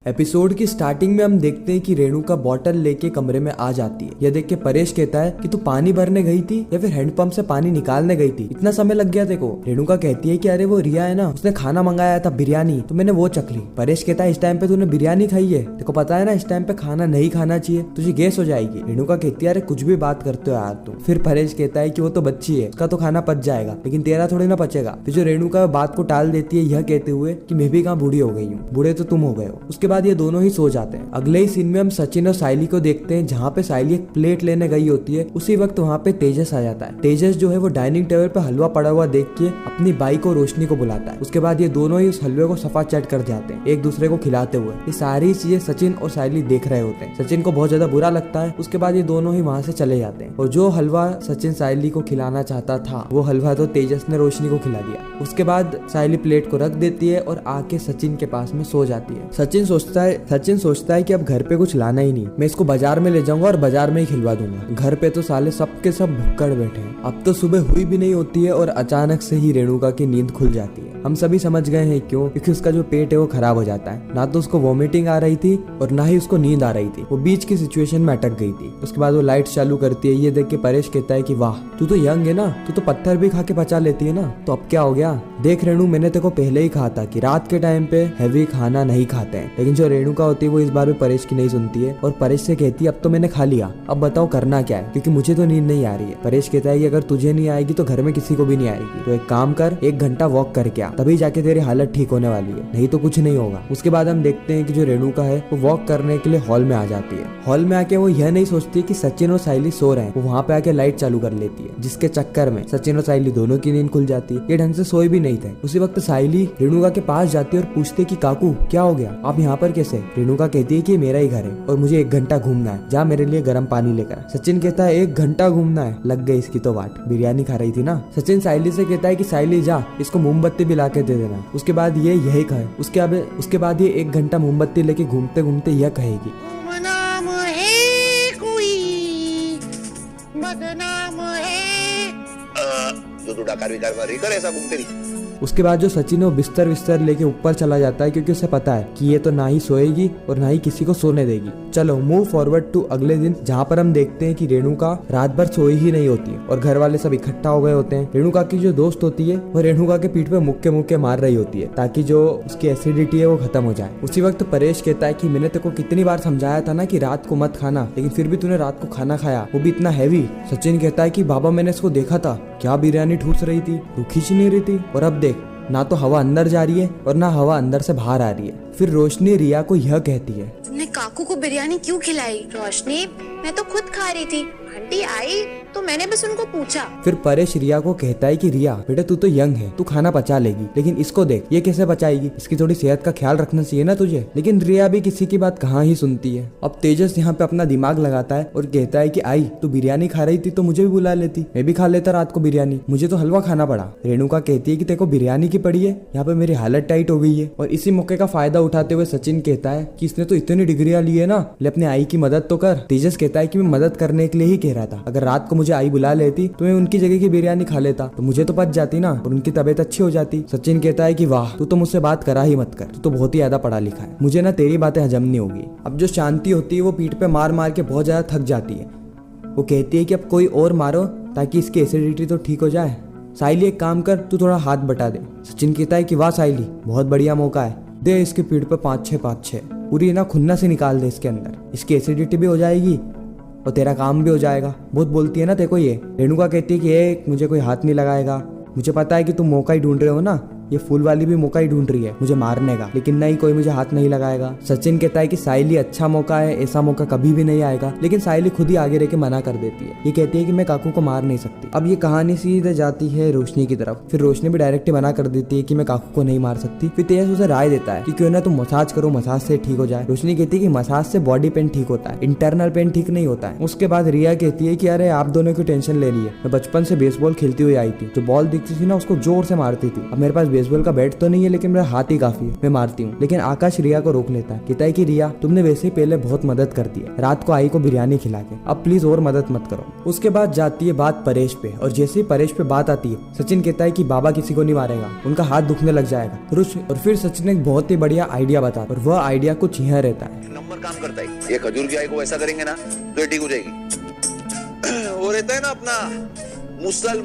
Episode की starting में हम देखते हैं कि रेणुका बॉटल लेके कमरे में आ जाती है। यह देख के परेश कहता है कि तू पानी भरने गई थी या फिर हैंडपंप से पानी निकालने गई थी, इतना समय लग गया देखो। रेणुका कहती है कि अरे वो रिया है ना, उसने खाना मंगाया था बिरयानी, तो मैंने वो चख ली। परेश कहता है इस टाइम पे तूने बिरयानी खाई है, देखो पता है ना इस टाइम पे खाना नहीं खाना चाहिए, तुझे गैस हो जाएगी। रेणुका कहती है अरे कुछ भी बात करते हो यार तुम। फिर परेश कहता है कि वो तो बच्ची है, उसका तो खाना पच जाएगा लेकिन तेरा थोड़ी ना पचेगा। फिर जो रेणुका बात को टाल देती है यह कहते हुए कि मैं भी कहाँ बूढ़ी हो गई हूँ, बूढ़े तो तुम हो गए हो। उसके बाद ये दोनों ही सो जाते हैं। अगले ही सीन में हम सचिन और साइली को देखते हैं, जहाँ पे साइली एक प्लेट लेने गई होती है। उसी वक्त वहाँ पे तेजस आ जाता है। तेजस जो है वो डाइनिंग टेबल पे हलवा पड़ा हुआ देख के अपनी बाइक और रोशनी को बुलाता है। उसके बाद ये दोनों ही उस हलवे को सफा चट कर जाते हैं एक दूसरे को खिलाते हुए। ये सारी चीजें सचिन और साइली देख रहे होते हैं। सचिन को बहुत ज्यादा बुरा लगता है। उसके बाद ये दोनों ही वहाँ से चले जाते हैं और जो हलवा सचिन साइली को खिलाना चाहता था वो हलवा तो तेजस ने रोशनी को खिला दिया। उसके बाद साइली प्लेट को रख देती है और आके सचिन के पास में सो जाती है। सचिन सोचता है कि अब घर पे कुछ लाना ही नहीं, मैं इसको बाजार में ले जाऊंगा और बाजार में ही खिलवा दूंगा। घर पे तो साले सबके सब भुक्कड़ बैठे हैं। अब तो सुबह हुई भी नहीं होती है और अचानक से ही रेणुका की नींद खुल जाती है। हम सभी समझ गए हैं क्यों, क्योंकि उसका जो पेट है वो खराब हो जाता है। ना तो उसको वॉमिटिंग आ रही थी और ना ही उसको नींद आ रही थी, वो बीच की सिचुएशन में अटक गई थी। उसके बाद वो लाइट चालू करती है। ये देख के परेश कहता है कि वाह तू तो यंग है ना, तू तो पत्थर भी खा के पचा लेती है ना, तो अब क्या हो गया। देख रेणु, मैंने तेको पहले ही कहा था कि रात के टाइम पे हैवी खाना नहीं खाते हैं। लेकिन जो रेणुका होती है वो इस बार भी परेश की नहीं सुनती है और परेश से कहती है अब तो मैंने खा लिया, अब बताओ करना क्या है, क्योंकि मुझे तो नींद नहीं आ रही है। परेश कहता है कि अगर तुझे नहीं आएगी तो घर में किसी को भी नहीं आएगी, तो एक काम कर 1 घंटा वॉक करके आ, तभी जाके तेरी हालत ठीक होने वाली है, नहीं तो कुछ नहीं होगा। उसके बाद हम देखते हैं कि जो रेणुका है वो वॉक करने के लिए हॉल में आ जाती है। हॉल में आके वो यह नहीं सोचती कि सचिन और साइली सो रहे हैं, वो वहाँ पे आके लाइट चालू कर लेती है, जिसके चक्कर में सचिन और साइली दोनों की नींद खुल जाती है। ये ढंग से सोए भी नहीं थे। उसी वक्त साइली रेणुका के पास जाती है और पूछती है कि काकू क्या हो गया, आप यहाँ पर कैसे। रेणुका कहती है कि मेरा ही घर है और मुझे 1 घंटा घूमना है, जा मेरे लिए गर्म पानी लेकर। सचिन कहता है 1 घंटा घूमना है, लग गई इसकी तो वाट, बिरयानी खा रही थी ना। सचिन साइली से कहता है कि साइली जा इसको मोमबत्ती भी ला के दे देना। उसके बाद ये यही कहे, उसके बाद ये 1 घंटा मोमबत्ती लेके घूमते घूमते यह कहेगी ऐसा घूमते रही। उसके बाद जो सचिन है वो बिस्तर लेके ऊपर चला जाता है, क्योंकि उसे पता है कि ये तो ना ही सोएगी और ना ही किसी को सोने देगी। चलो मूव फॉरवर्ड टू अगले दिन, जहाँ पर हम देखते हैं कि रेणुका रात भर सोई ही नहीं होती है और घर वाले सब इकट्ठा हो गए होते हैं। रेणुका की जो दोस्त होती है वो रेणुका के पीठ पे मुक्के मार रही होती है ताकि जो उसकी एसिडिटी है वो खत्म हो जाए। उसी वक्त परेश कहता है कि मैंने तेको कितनी बार समझाया था ना कि रात को मत खाना, लेकिन फिर भी तूने रात को खाना खाया, वो भी इतना हैवी। सचिन कहता है कि बाबा मैंने इसको देखा था, क्या बिरयानी ठूस रही थी, वो खींच नहीं रही थी, और अब देख ना तो हवा अंदर जा रही है और ना हवा अंदर से बाहर आ रही है। फिर रोशनी रिया को यह कहती है तुमने काकू को बिरयानी क्यों खिलाई। रोशनी मैं तो खुद खा रही थी, आंटी आई तो मैंने बस उनको पूछा। फिर परेश रिया को कहता है कि रिया बेटा तू तो यंग है, तू खाना पचा लेगी, लेकिन इसको देख ये कैसे पचाएगी, इसकी थोड़ी सेहत का ख्याल रखना चाहिए ना तुझे। लेकिन रिया भी किसी की बात कहाँ ही सुनती है। अब तेजस यहाँ पे अपना दिमाग लगाता है और कहता है कि आई तू बिरयानी खा रही थी तो मुझे भी बुला लेती, मैं भी खा लेता रात को बिरयानी, मुझे तो हलवा खाना पड़ा। रेणुका कहती है कि तेको बिरयानी की पड़ी है, यहाँ पे मेरी हालत टाइट हो गई है। और इसी मौके का फायदा उठाते हुए सचिन कहता है कि इसने तो इतनी डिग्रियां ली है ना, ले अपने आई की मदद तो कर। तेजस कहता है कि मैं मदद करने के लिए ही कह रहा था, अगर रात को मुझे आई बुला लेती तो मैं उनकी जगह की बिरयानी खा लेता, तो मुझे तो पच जाती ना और उनकी तबीयत अच्छी हो जाती। सचिन कहता है कि वाह तू तो मुझसे बात करा ही मत कर, तू तो बहुत ही ज्यादा पढ़ा लिखा है, मुझे ना तेरी बातें हजम नहीं होगी। अब जो शांति होती है वो पीठ पे मार के बहुत ज्यादा थक जाती है। वो कहती है कि अब कोई और मारो ताकि इसकी एसिडिटी तो ठीक हो जाए। साइली एक काम कर, तू थोड़ा हाथ बटा दे। सचिन कहता है कि वाह साइली बहुत बढ़िया मौका है, दे इसके पीठ पे 5-6 पूरी ना खुन्ना से निकाल दे इसके अंदर, इसकी एसिडिटी भी हो जाएगी और तेरा काम भी हो जाएगा। बहुत बोलती है ना तेको ये। रेणुका कहती है कि मुझे कोई हाथ नहीं लगाएगा, मुझे पता है कि तुम मौका ही ढूंढ रहे हो ना, ये फूल वाली भी मौका ही ढूंढ रही है मुझे मारने का, लेकिन नहीं कोई मुझे हाथ नहीं लगाएगा। सचिन कहता है कि साइली अच्छा मौका है, ऐसा मौका कभी भी नहीं आएगा, लेकिन साइली खुद ही आगे रह के मना कर देती है। ये कहती है कि मैं काकू को मार नहीं सकती। अब ये कहानी सीधे जाती है रोशनी की तरफ। फिर रोशनी भी डायरेक्ट मना कर देती है कि मैं काकू को नहीं मार सकती। फिर तेज उसे राय देता है कि क्यों ना तुम मसाज करो, मसाज से ठीक हो जाए। रोशनी कहती है कि मसाज से बॉडी पेन ठीक होता है, इंटरनल पेन ठीक नहीं होता है। उसके बाद रिया कहती है कि अरे आप दोनों की टेंशन ले रही है, मैं बचपन से बेसबॉल खेलती हुई आई थी, जो बॉल दिखती थी ना उसको जोर से मारती थी, अब मेरे पास बेसबॉल का बैट तो नहीं है लेकिन मेरा हाथ ही काफी है, मैं मारती हूँ। लेकिन आकाश रिया को रोक लेता है, कहता है कि रिया तुमने वैसे ही पहले बहुत मदद कर दी है रात को आई को बिरयानी खिला के, अब प्लीज और मदद मत करो। उसके बाद जाती है बात परेश पे, और जैसे ही परेश पे बात आती है सचिन कहता है कि बाबा किसी को नहीं मारेगा, उनका हाथ दुखने लग जाएगा। और फिर सचिन एक बहुत ही बढ़िया आइडिया बताता है, और वह आइडिया कुछ यह रहता है। नंबर काम करता है, ये खजूर की आई को ऐसा करेंगे ना तो ये ठीक हो जाएगी। वो रहता है ना अपना मुसल,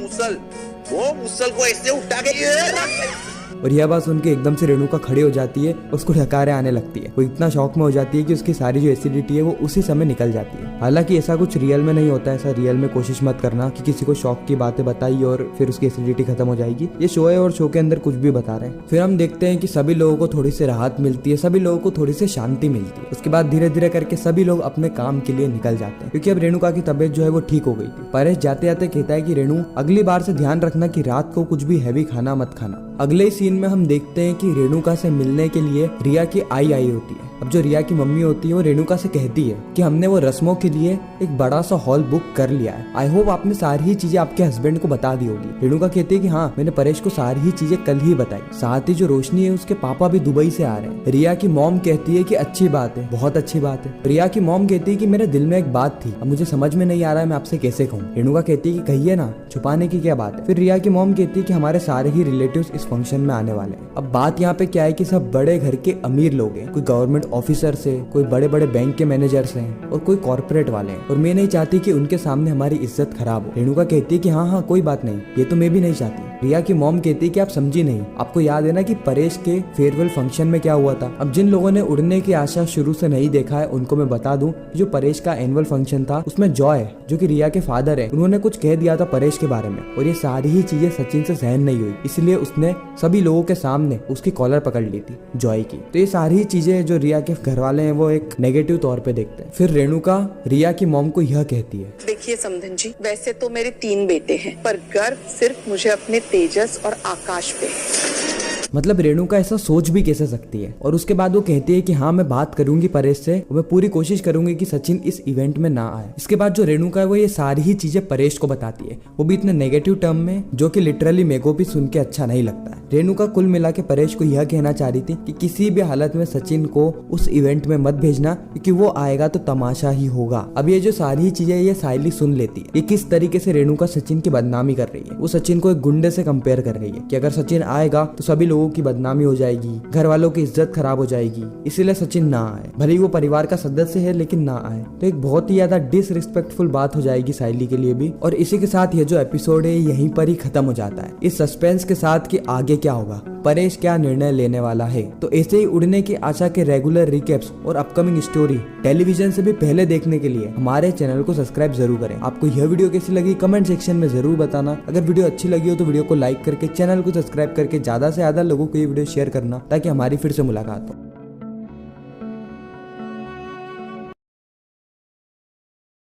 वो मुसल को ऐसे उठा के और यह बात सुन के एकदम से रेणुका खड़ी हो जाती है, उसको ढकारे आने लगती है। वो इतना शौक में हो जाती है कि उसकी सारी जो एसिडिटी है वो उसी समय निकल जाती है। हालांकि ऐसा कुछ रियल में नहीं होता है, ऐसा रियल में कोशिश मत करना कि किसी को शौक की बातें बताई और फिर उसकी एसिडिटी खत्म हो जाएगी। ये शो है और शो के अंदर कुछ भी बता रहे हैं। फिर हम देखते हैं कि सभी लोगों को थोड़ी सी राहत मिलती है, सभी लोगों को थोड़ी सी शांति मिलती है। उसके बाद धीरे धीरे करके सभी लोग अपने काम के लिए निकल जाते हैं, क्योंकि अब रेणुका की तबीयत जो है वो ठीक हो गई थी। परेश जाते जाते कहता है कि रेणु अगली बार से ध्यान रखना कि रात को कुछ भी हैवी खाना मत खाना। अगले सीन में हम देखते हैं कि रेणुका से मिलने के लिए रिया की आई होती है। अब जो रिया की मम्मी होती है वो रेणुका से कहती है कि हमने वो रस्मों के लिए एक बड़ा सा हॉल बुक कर लिया है, आई होप आपने सारी ही चीजें आपके हस्बैंड को बता दी होगी। रेणुका कहती है कि हाँ, मैंने परेश को सारी ही चीजें कल ही बताई, साथ ही जो रोशनी है उसके पापा भी दुबई से आ रहे हैं। रिया की मॉम कहती है कि अच्छी बात है, बहुत अच्छी बात है। रिया की मॉम कहती है कि मेरे दिल में एक बात थी, अब मुझे समझ में नहीं आ रहा है मैं आपसे कैसे कहूँ। रेणुका कहती है कि कहिए ना, छुपाने की क्या बात है। फिर रिया की मॉम कहती है कि हमारे सारे ही रिलेटिव्स इस फंक्शन में आने वाले हैं। अब बात यहाँ पे क्या है कि सब बड़े घर के अमीर लोग हैं, कोई गवर्नमेंट ऑफिसर से, कोई बड़े बड़े बैंक के मैनेजर्स हैं और कोई कॉर्पोरेट वाले हैं, और मैं नहीं चाहती कि उनके सामने हमारी इज्जत खराब हो। रेणुका कहती है कि हाँ कोई बात नहीं, ये तो मैं भी नहीं चाहती। रिया की मॉम कहती है कि आप समझी नहीं, आपको याद है ना कि परेश के फेयरवेल फंक्शन में क्या हुआ था। अब जिन लोगों ने उड़ने की आशा शुरू से नहीं देखा है उनको मैं बता दूं, जो परेश का एनुअल फंक्शन था उसमें जॉय जो कि रिया के फादर है, उन्होंने कुछ कह दिया था परेश के बारे में, और ये सारी ही चीजें सचिन से सहन नहीं हुई, इसलिए उसने सभी लोगों के सामने उसकी कॉलर पकड़ ली थी जॉय की। तो ये सारी ही चीजें जो रिया के घर वाले हैं वो एक नेगेटिव तौर पे देखते हैं। फिर रेणुका रिया की मॉम को यह कहती है, देखिए समधन जी, वैसे तो मेरे 3 बेटे हैं, पर गर्व सिर्फ मुझे अपने तेजस और आकाश पे है। मतलब रेणुका ऐसा सोच भी कैसे सकती है। और उसके बाद वो कहती है कि हाँ मैं बात करूंगी परेश से, और मैं पूरी कोशिश करूंगी कि सचिन इस इवेंट में ना आए। इसके बाद जो रेणुका है वो ये सारी ही चीजें परेश को बताती है, वो भी इतने नेगेटिव टर्म में जो कि लिटरली मेरे को भी सुन के अच्छा नहीं लगता है। रेणुका कुल मिला के परेश को यह कहना चाह रही थी कि किसी भी हालत में सचिन को उस इवेंट में मत भेजना, क्योंकि वो आएगा तो तमाशा ही होगा। अब ये जो सारी ही चीजें ये साइली सुन लेती है, ये किस तरीके से रेणुका सचिन की बदनामी कर रही है। वो सचिन को एक गुंडे से कंपेयर कर रही है कि अगर सचिन आएगा तो सभी लोगों की बदनामी हो जाएगी, घर वालों की इज्जत खराब हो जाएगी, इसीलिए सचिन ना आए। भले ही वो परिवार का सदस्य है लेकिन ना आए। तो एक बहुत ही ज्यादा डिसरिस्पेक्टफुल बात हो जाएगी साइली के लिए भी। और इसी के साथ ये जो एपिसोड है यहीं पर ही खत्म हो जाता है, इस सस्पेंस के साथ कि आगे क्या होगा, परेश क्या निर्णय लेने वाला है। तो ऐसे ही उड़ने की आशा के रेगुलर रिकैप्स और अपकमिंग स्टोरी टेलीविजन से भी पहले देखने के लिए हमारे चैनल को सब्सक्राइब जरूर करें। आपको यह वीडियो कैसी लगी कमेंट सेक्शन में जरूर बताना। अगर वीडियो अच्छी लगी हो तो वीडियो को लाइक करके चैनल को सब्सक्राइब करके ज्यादा से ज्यादा लोगों को ये वीडियो शेयर करना, ताकि हमारी फिर से मुलाकात हो।